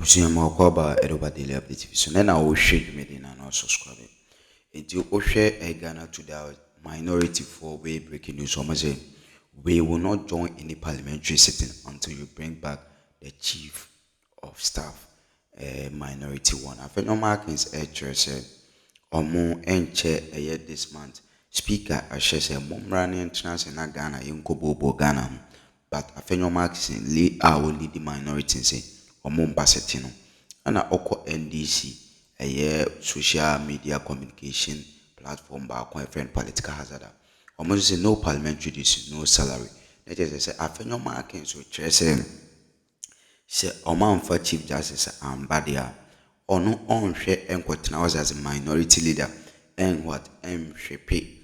Kusiyama kwaba eroba daily update so na wo hwe medina na subscribe. Enti wo hwe Ghana today minority for way breaking news say we will not join any parliamentary sitting until you bring back the chief of staff minority one. Afenyo Markin's say omo enche this month speaker say momrani entrance na Ghana yinkobobo Ghana but Afenyo Markin lead the minority say omo mbasetino ana oko NDC social media communication platform ba kwa friend political hazard omo say no parliamentary this no salary that is say Afenyo Markin so say omo amfa chief justice ambadia ono onhwe enkotena was as a minority leader and what mhwepe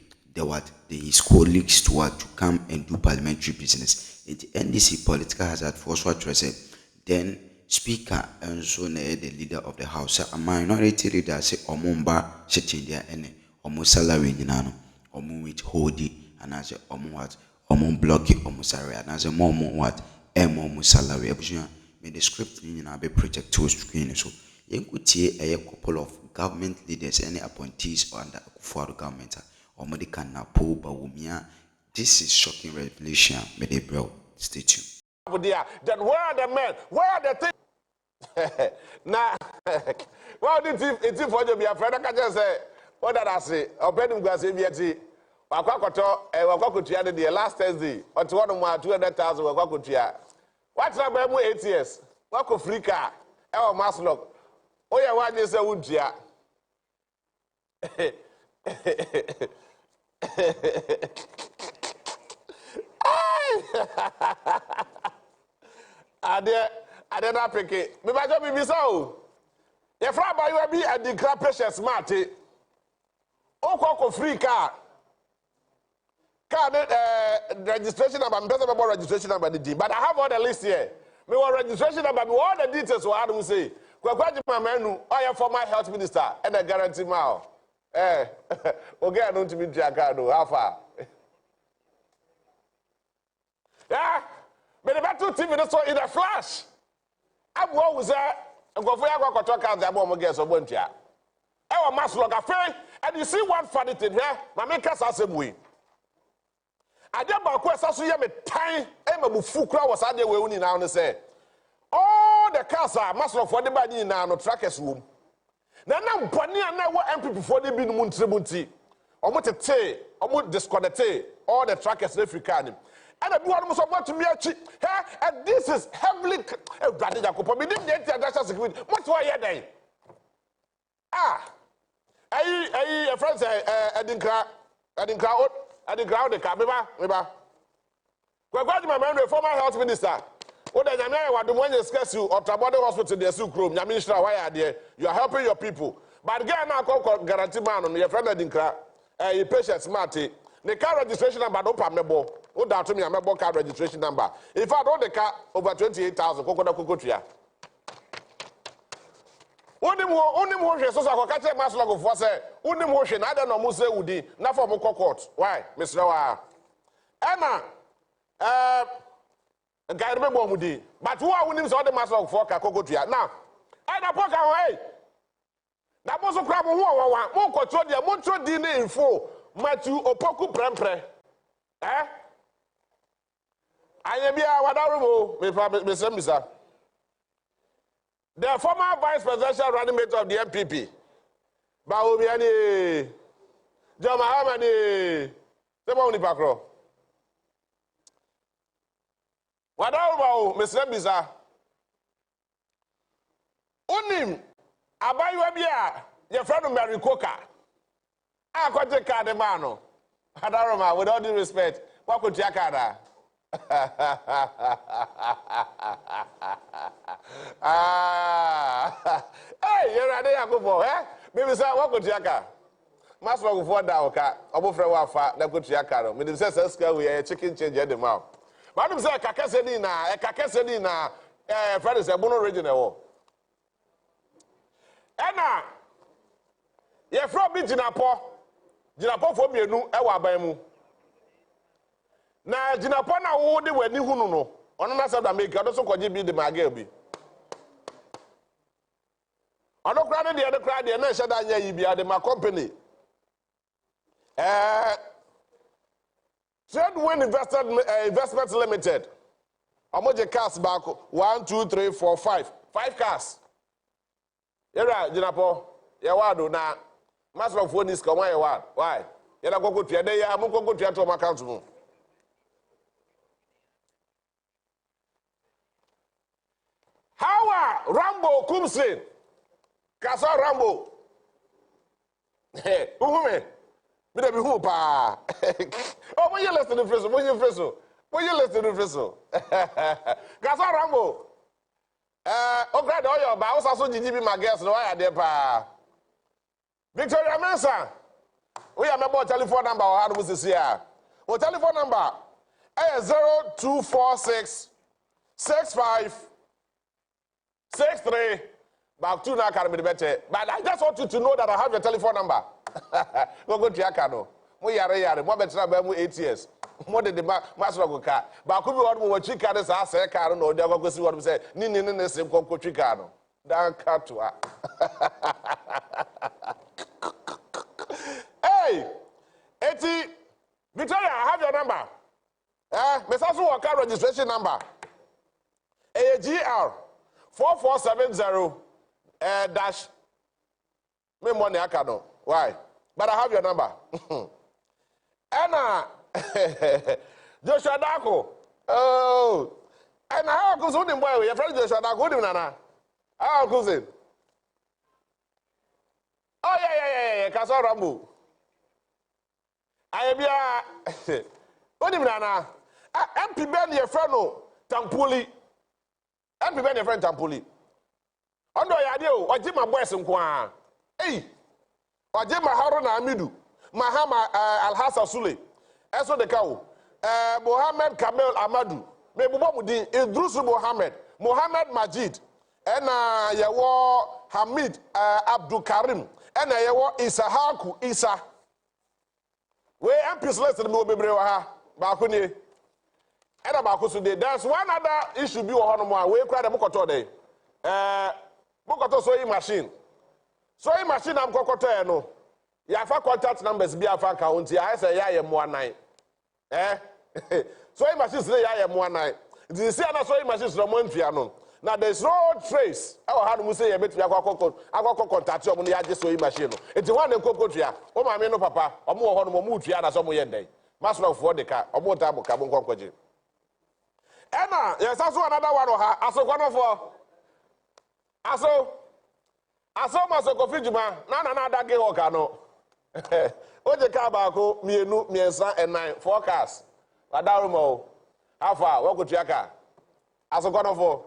his colleagues to come and do parliamentary business. It NDC political hazard force what say then speaker and so the leader of the house a minority leader say omumba sitting there and omo salary nyina omo with holding and as omo what omo blocking omo salary and as omo what omo salary abuja me the script nyina be project to screen so yenkutie a couple of government leaders any appointees under Akufo-Addo government omo de kan na po ba wumia. This is shocking revelation. May they bro stay tuned. Then where are the men? Where are the things? Nah, well, it's for you. Be a friend. I can say, what did I say? Open him glass. Ebiati. Wakwakoto. Wakwakotia. The last Thursday. Or 200,000. Wakwakotia. What's up? 8 years. Wako free car. Ewa maslok. Oh yeah, what is a woodja? I did not pick it. Me bajo be so. Your friend by you be a declare precious smart. O free car. Car registration number, I'm about registration number the D. But I have all the list here. Me want registration number, me all the details so I don't say. Kwakwaji my menu, I am former health minister and a guarantee now. Okay, I don't to be Giacado. How far? Yeah, but the battle TV so in a flash. I'm always there and go for your talk out the bomb against a bunch. Our mass log affair, and you see one funny thing here, my makers are same way. I did my quest as you have a time, and my Fukra was at the way only now and say, all the cars are master for the body now, no trackers room. Now, Pony and now what MP before they been moon tributi, or what a tay, or what disconnect all the trackers in African. And I was about to me and this is heavily brother Jacob. We didn't get the security. What's why you're there? A friend say, I didn't crowd the car. Remember, my man, the former health minister. What the Yamia, what the one you scarce you or Tabody Hospital, the Sukrum, Yamisha, why are there? You are helping your people. But again, now call guarantee man on your friend, I didn't cry. A patient smarty. The car registration number don't pay me bo. Who doubt to me? I'm a car registration number. If I don't the car over 28,000, Coconut. Only more so I catch a mass log of what's say. Only motion. I don't know Muse Udi. Not for Moko court. Why, Mr. Noah? Emma, a guy remember Mudi. But who are winning all the mass log for Cocotia? Now, I don't poke away. That was a crab who want more control the Montro dinner info. Matthew Opoku Prempre. Eh? I am here, what Mr. The former vice presidential running mate of the MPP. Baomiani. John Mahamani. The Moni Pacro. What about Mr. Biza? Unim. Abayuabia. Your friend of Mary Coca. I got the card, mano. Adaroma, with all due respect, what could Yakada? Hey, you're a day ago, eh? Maybe say, what could Yaka? Master of 4 Dawka, Abu Frewafa, that could Yakaro. Maybe says, we are chicken change at the mouth. Madam said, Cacasedina, Fred is a bono original. Anna, you're from Bijinapo. Jinapo for me, no, Ewa Bamu. Na Jinapona wo de wani hunu no. Ono na say da make also kwaje bi de magabi. Ono kra ne de kra de na hye da nya yi bia de my company. Tradewin Investment Limited. Omoje cars back 1 2 3 4 5 cars. Yera jinapo ye wado na master of phone is come why why yera gogo tua de ya mo gogo tua to my account mo. How Rambo Kumsin Kasa Rambo uhume me de be hu pa oh mo ye listen to freso mo ye listen to freso Kasa Rambo okay do your ba usa so jiji bi my girls no why dey pa Victoria Mensa we am about telephone number or how do we see here o telephone number 0246 65 63 back to now can be better. But I just want you to know that I have your telephone number. Go to your car. Mo yare mo better about 8 years. More than the master of car. But could be what more chick car is as a car no they go see what we say. Ni same go chick car no. Dan car to Hey, Eti Victoria, I have your number. Me also car registration number. AGR 4470 dash me money akano. Why? But I have your number. Anna Joshua Dako. Oh. And how goes on him boy? Your friend Joshua Dako him nana. How goes it? Oh yeah. Kasa Rambo. I be what him nana. MP Ben your friend no Tampuli. MP Ben your friend Tampuli. Ondo ya de o oje ma boys nko a eh oje ma Haruna Amidu Mahama Alhassa Sule eso de ka o Mohammed Kamel Amadu me bubo mudin Idris Mohammed Majid ena yewo Hamid Abdul Karim ena yewo Isahaku Isa we MPs list me obebre wa ha ba ko ni ena ba ko so dey there's one other issue bi wo hono mo a we kra de mokoto dey Mokoto sewing machine. Sewing machine am kokoto e no. Ya fa contact numbers bi afa account ya say ya ye mo anan. Sewing machine say ya ye mo anan. It see na sewing machine no mo ntua no. Now there's no trace. E ha no mu say ye betu akoko contact yo mo ya je sewing machine no. Enti wan en kokotua. O ma me no papa, o mo ho no mo tua na so mo ye ndai. Master of the car, o mo ta mo ka mo nkonkoje. Ena, yes aso another one ha. Asokwa for Aso maso kofi juma na adage hoka no oje ka ba ko mienu miensa enan forecast adaru mo afa wo kotua ka aso kono fo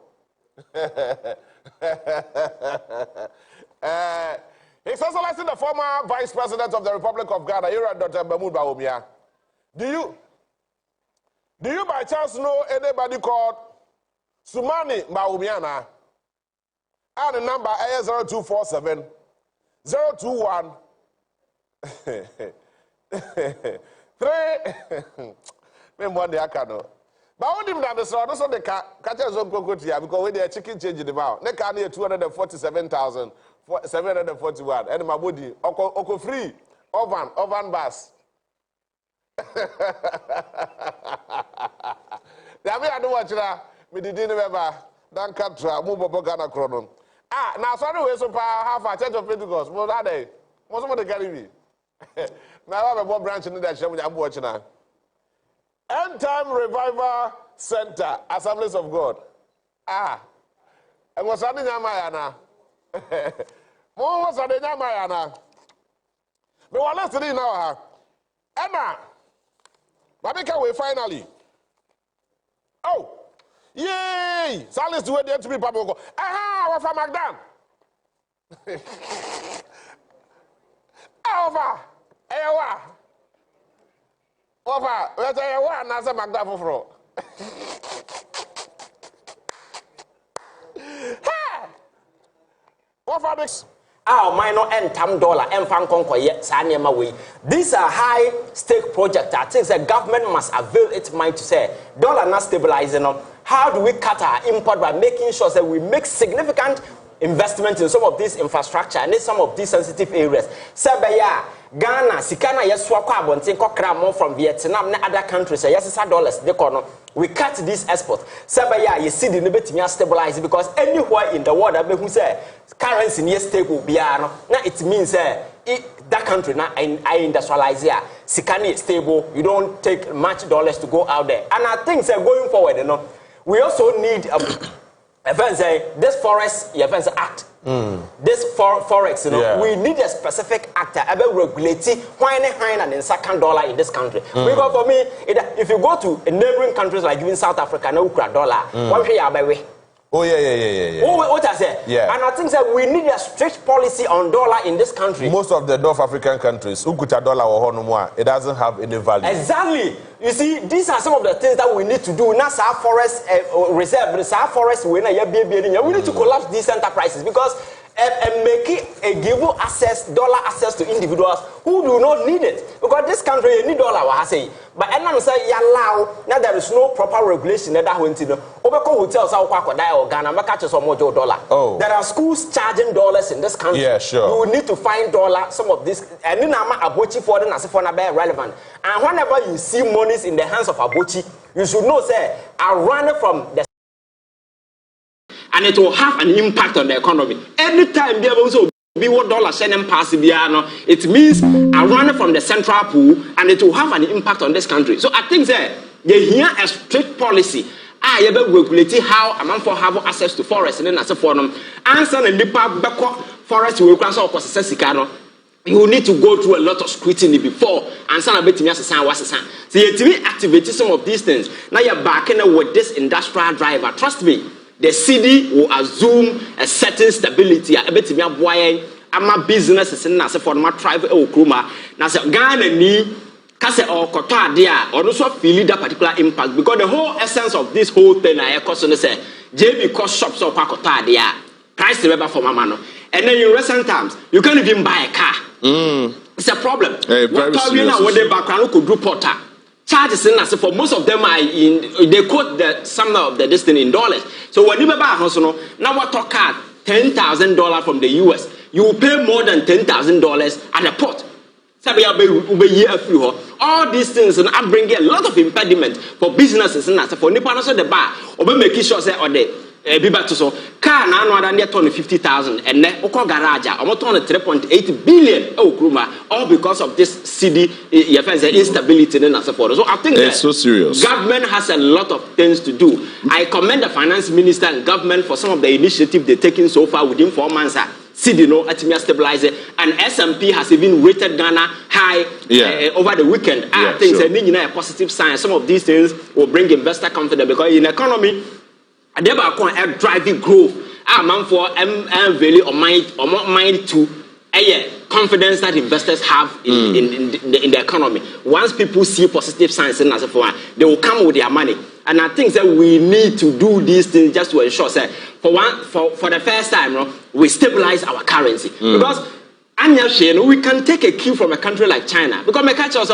His Excellency the former Vice President of the Republic of Ghana, Dr. Mahmoud Bawumia. Do you by chance know anybody called Sumani Bawumia? And the number is 0247 021 3. One day I can know. But I want him that the so the catch us on Cocotia because when they are chicken change the amount. They can 247,741. And my body, Oko free, Ovan bus. I don't watch that. Me didn't remember. Dan Katra, Mubo Ghana Chronon. Now sorry, we so half a church of Pentecost. What are they? What's the Caribbean? Now I have a more branch in that show with I'm watching now. End Time Revival Center, Assemblies of God. And what's happening in Mayana? What's happening in Mayana? But we're listening now. Emma, Babika, we finally. Oh! Yay! Silence to wait there to be Pablo. Aha! What for Magdan? Over! Ewa! Over! Where's Ewa? Nasa Magdan for Ha! What for this? Our minor and $10 and fan conquer Sanya way. These are high stake projects. I think the government must avail its mind to say dollar not stabilizing. How do we cut our import by making sure that we make significant investment in some of this infrastructure and in some of these sensitive areas. Sabaya, Ghana, Sikana, Yeswa Kwabontin, Kokra more from Vietnam and other countries, yes, dollars, they call we cut this export. Sabaya, you see the Nibetimia stabilize because anywhere in the world, I who say currency near stable, now it means that country now I industrialize here. Sikani is stable, you don't take much dollars to go out there. And I think going forward, we also need this forest act. This forex, we need a specific actor about regulating why and in second dollar in this country. Because for me, if you go to neighboring countries like even South Africa, no dollar, what we are by way. Oh yeah. What I said? Yeah. And I think that we need a strict policy on dollar in this country. Most of the North African countries, ukuta dollar or honumwa, it doesn't have any value. Exactly. You see, these are some of the things that we need to do. Not our forest reserve, our forest we need to collapse these enterprises because and make it a give dollar access to individuals who do not need it. Because this country need dollar, I say. But I say allow now there is no proper regulation that went to hotels or Ghana, dollar. Oh. There are schools charging dollars in this country. Yeah, sure. You will need to find dollar, some of this and then abochi for them as if relevant. And whenever you see monies in the hands of abochi, you should know say I run from the and it will have an impact on the economy. Anytime there will be $1 sending pass it means I run from the central pool and it will have an impact on this country. So I think that they hear a strict policy. I ever regulate how a man for have access to forest and then as a forum. Answer and the forest will cross off Sesicano. You need to go through a lot of scrutiny before and some bit me so you activate some of these things. Now you're backing with this industrial driver. Trust me. The city will assume a certain stability. I bet me boy, I'm business is na for my tribe Akroma. Now say Ghana ni kase or kota there or also feel that particular impact because the whole essence of this whole thing I question say JB cost shops or kota there price remember for my man. And then in recent times you can't even buy a car. It's a problem. Very serious. What the background could do porter. Charges in as for most of them are in they quote some of the distance in dollars. So when you buy a house, now what talk at $10,000 from the US, you will pay more than $10,000 at the port. All these things and I bring a lot of impediment for businesses and as for Nippon also the bar or making sure say or the Biba to so car now no than 50,000 and then Oko Garage almost on 3.8 billion Akroma all because of this CD instability and so forth. So I think it's so serious. Government has a lot of things to do. I commend the finance minister and government for some of the initiative they've taken so far within 4 months. CD no Atimia stabilizer and S&P has even rated Ghana high over the weekend. I think it's a positive sign. Some of these things will bring investor confidence because in the economy and they are driving growth. Man for value or mind to confidence that investors have in the economy. Once people see positive signs and as for they will come with their money. And I think that we need to do these things just to ensure that for the first time, we stabilize our currency. Because we can take a cue from a country like China. Because my culture is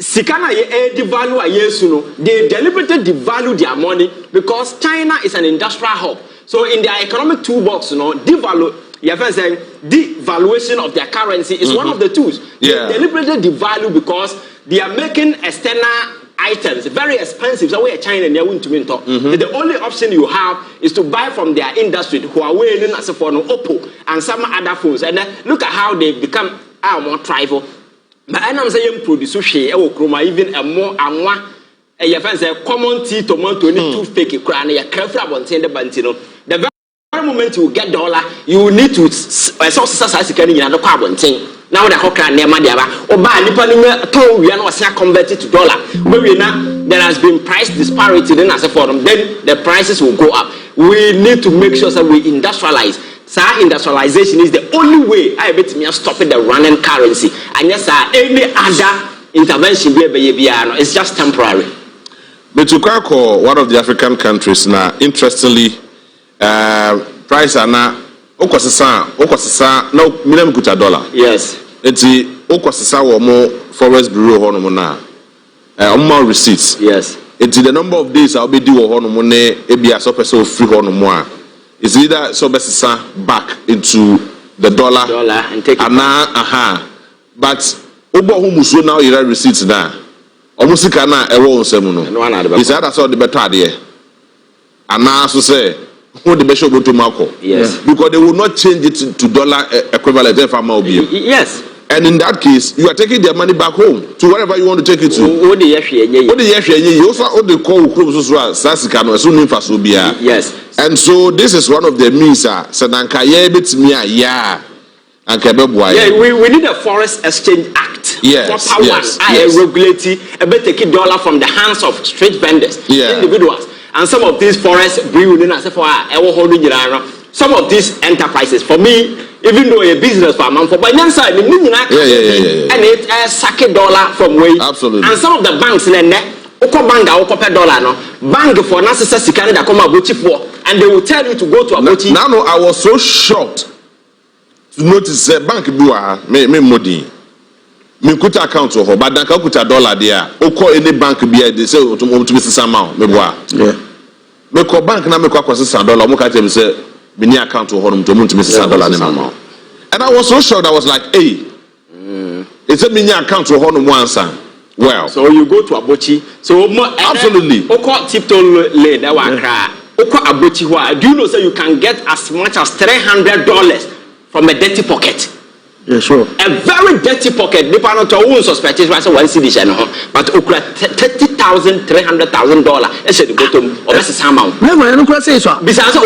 Sikana devalue they deliberately devalue their money because China is an industrial hub. So in their economic toolbox, devaluation of their currency is one of the tools. Yeah. They deliberately devalue because they are making external items very expensive. So we are China and they are willing to talk. The only option you have is to buy from their industry, Huawei, and Oppo, and some other phones. And then look at how they become more tribal. But I'm saying produce Akroma even a more a common tea tomato need to fake it crown a careful about the bantino. The very moment you get dollar, you need to sources can in the carbon thing. Now the hawker near Madiaba or buy Nippon told we are not converted to dollar. Maybe now there has been price disparity then as a forum, then the prices will go up. We need to make sure that we industrialize. So industrialization is the only way I bet me stopping the running currency. And yes, any other intervention it's just temporary. But to call one of the African countries now, interestingly, price are now okosisa no minimum kuta dollar. Yes. Enti okosisa wo mo forest bureau hono mo na more receipts. Yes. Enti the number of days I'll be do hono mo ne ebia so person free hono mo a It's either so best back into the dollar and take it. But Obo Humuso now you receipts now. Almost cana a won't say no. It's either so the better there. And now so say who the bishop go to Marco. Yes. Because they will not change it to dollar equivalent if I'm yes. And in that case, you are taking their money back home to wherever you want to take it to. What the you also the call Sasikano as soon as yes. And so this is one of the means Sadanka yeah. And we need a Forest Exchange Act. Yes. For power regulating a bit taking dollar from the hands of street vendors, individuals, and some of these forest brewing as for some of these enterprises. For me, even though a business for a man for by side, and it's a sake dollar from way. Absolutely. And some of the banks in the net, dollar no bank for necessary Canada come abochi for, and they will tell you to go to abochi. Now, I was so shocked to notice that bank bua me modi. Me kuta account ho, but danka kuta dollar there. Oko any bank bia they say to be sama me bua. Yeah. Me ko bank na me ko akwase $100. Mo ka tell me say me ni account ho no to be $100. And I was so shocked. I was like, hey, it's a mini account to hold once. Well, so you go to Abochi. So absolutely. Oko tiptoe lane that one cry. Oko Abochi why? Do you know you can get as much as $300 from a dirty pocket? Yeah, sure. A very dirty pocket. The panel to own suspect is why one city but okra $30,000, $300,000. Let's say the bottom or that's the amount. Never, I don't say so. Besides,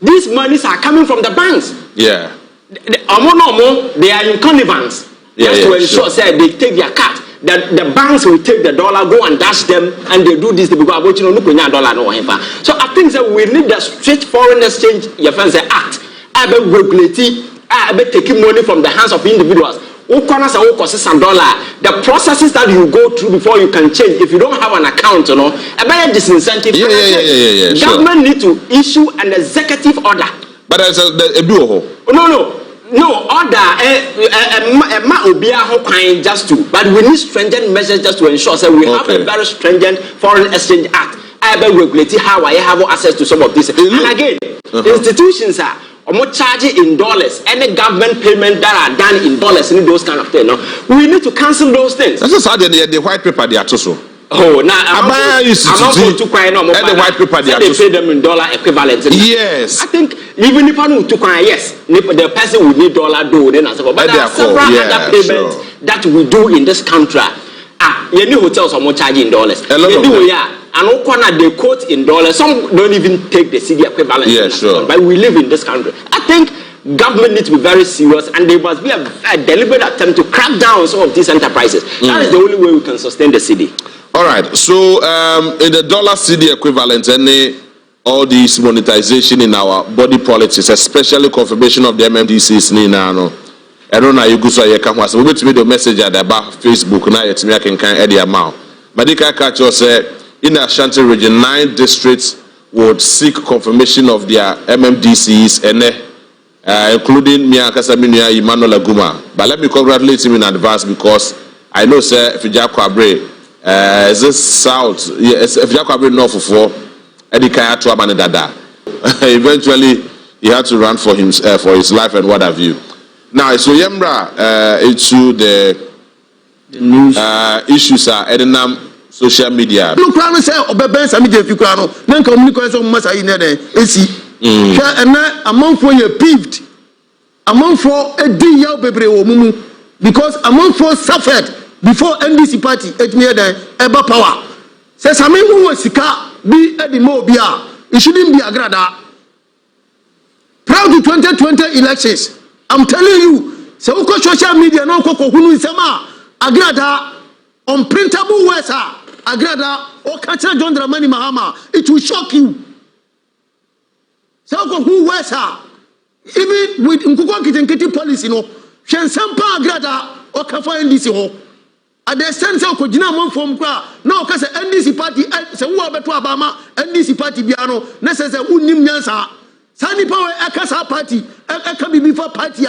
these monies are coming from the banks. Yeah. They are in connivance. Just to ensure say they take their cut. That the banks will take the dollar, go and dash them, and they do this because $1. So I think that we need a straight foreign exchange act. Regulating, taking money from the hands of individuals. The processes that you go through before you can change, if you don't have an account, a better disincentive. Government need to issue an executive order. But there's a bureau. No order. Just to, but we need stringent measures just to ensure that we have a very stringent foreign exchange act. Regulating how I have access to some of these. And again, institutions are charging in dollars. Any government payment that are done in dollars and those kind of things. No? We need to cancel those things. That's how the white paper they are also. Oh, now I'm and the white paper they pay them in dollar equivalent. Yes. I think even if I know to yes, the person would need dollar do then as well. But there are several other payments that we do in this country. You know hotels are more charging in dollars. And they quote in dollars. Some don't even take the CD equivalent. Yeah, sure. But we live in this country. I think government needs to be very serious, and there must be a deliberate attempt to crack down on some of these enterprises. That is the only way we can sustain the city. All right. So in the dollar CD equivalent, all this monetization in our body politics, especially confirmation of the MMDCs, I don't know you go so you can was we me the message at about Facebook now yet me can Eddie amount. Madika catch us in the Ashanti region 9 districts would seek confirmation of their MMDCs and including Mia Kasaminia Emmanuel Aguma. But let me congratulate him in advance because I know sir if Jakwabre is this south yes if Jakwabre north for Eddie Kaya to Dada. Eventually he had to run for his life and what have you. Now, so Yembra into the news issues are Edenam social media. Look, I say, Obeben Samija Fukrano, then communicate on Massa in AC. And now a month for you peeved. A month for a day baby mumu because a month for suffered before NDC party at near the Eba power. Says I mean who was Sika be at the Mobia. It shouldn't be a grada. Proud to 2020 elections. I'm telling you, so social media no koko hunu isema agrada unprintable words agrada o kacha John Dramani Mahama, it will shock you. So who words even with Nkuko Kitenketi policy no shen sampa agrada o kafa NDC ho at the sense of kojina mon form kwa na o kase NDC party se wo abeto abama NDC party biano na se unnim nyansa Sani power ekasa party eka bibi for party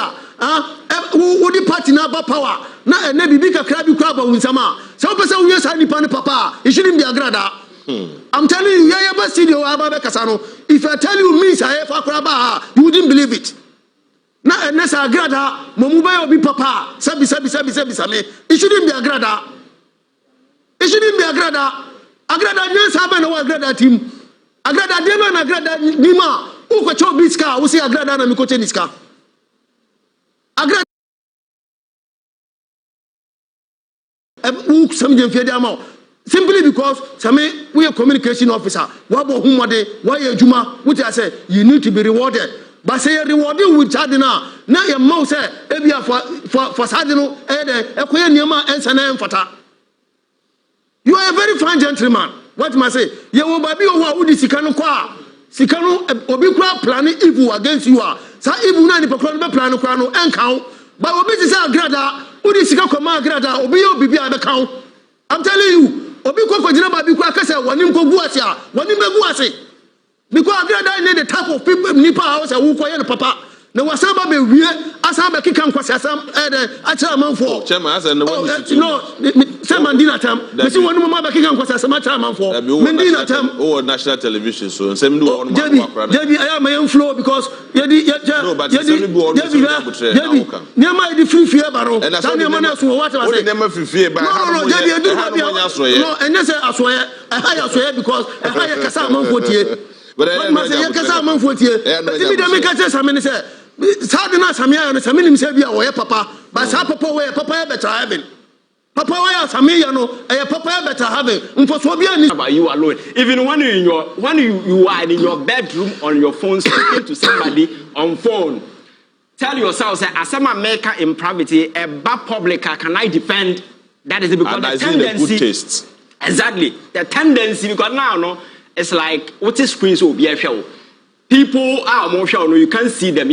wodi party na ba power na ene bibi kakra bi kwa ba unsama so pese wo sani pa ne papa it shouldn't be agrada I'm telling you, yeah, but see the Ababe Casano. If I tell you me, I have Akroma, you wouldn't believe it. Now, unless I grada, Momuba will be papa. Sabi. It shouldn't be a grada. It shouldn't be a grada. Agrada, yes, I have no agrada team. Agrada, Demon, Agrada, Nima, Uko Biska, who say Agrada and Mikoteniska. Agrada. Simply because we are communication officer. Why you Juma? Which I say you need to be rewarded. But say rewarded with Chadina. Now your mouse say for Sadino Fata. You are a very fine gentleman. What must I say? You will be who Sikano Kwa. Sikano Obikwa planning evil against you are. Sa evil nani plan Krano and count. But Obi is a grada. Udi Sikako Grada, Obio Bibia the count. I'm telling you. Obi ko fojina ba bi ko akasa wonim ko guase a wonim be guase because agrada need the type of people nipa house a wo ko ye no papa na wasaba be wie asa be kika nkwase asam acha manfo chairman asa no no chairman dina tam me si wonim ma be kika nkwase asam acha manfo me dina tam oh national television so nsem du wonim akra Debi I am flow because no but nsem du wonim niama di free baro na niama na so what was it niama free ba no Debi do ba no enye say asoye asoye because higher kasa manfo tie but must say kasa manfo tie but me dem ka say samene say sadina samia no samene say bia wo ye papa but sa papa wo ye papa better heaven papa wo ya samia no papa better heaven mfo so bia ni about you alone even when you are in your bedroom on your phone speaking to somebody on phone tell yourself say asema maker in private a bad public can I defend that is because the tendency good taste. Exactly the tendency because now no it's like what is screen so be a show people are more show no you can't see them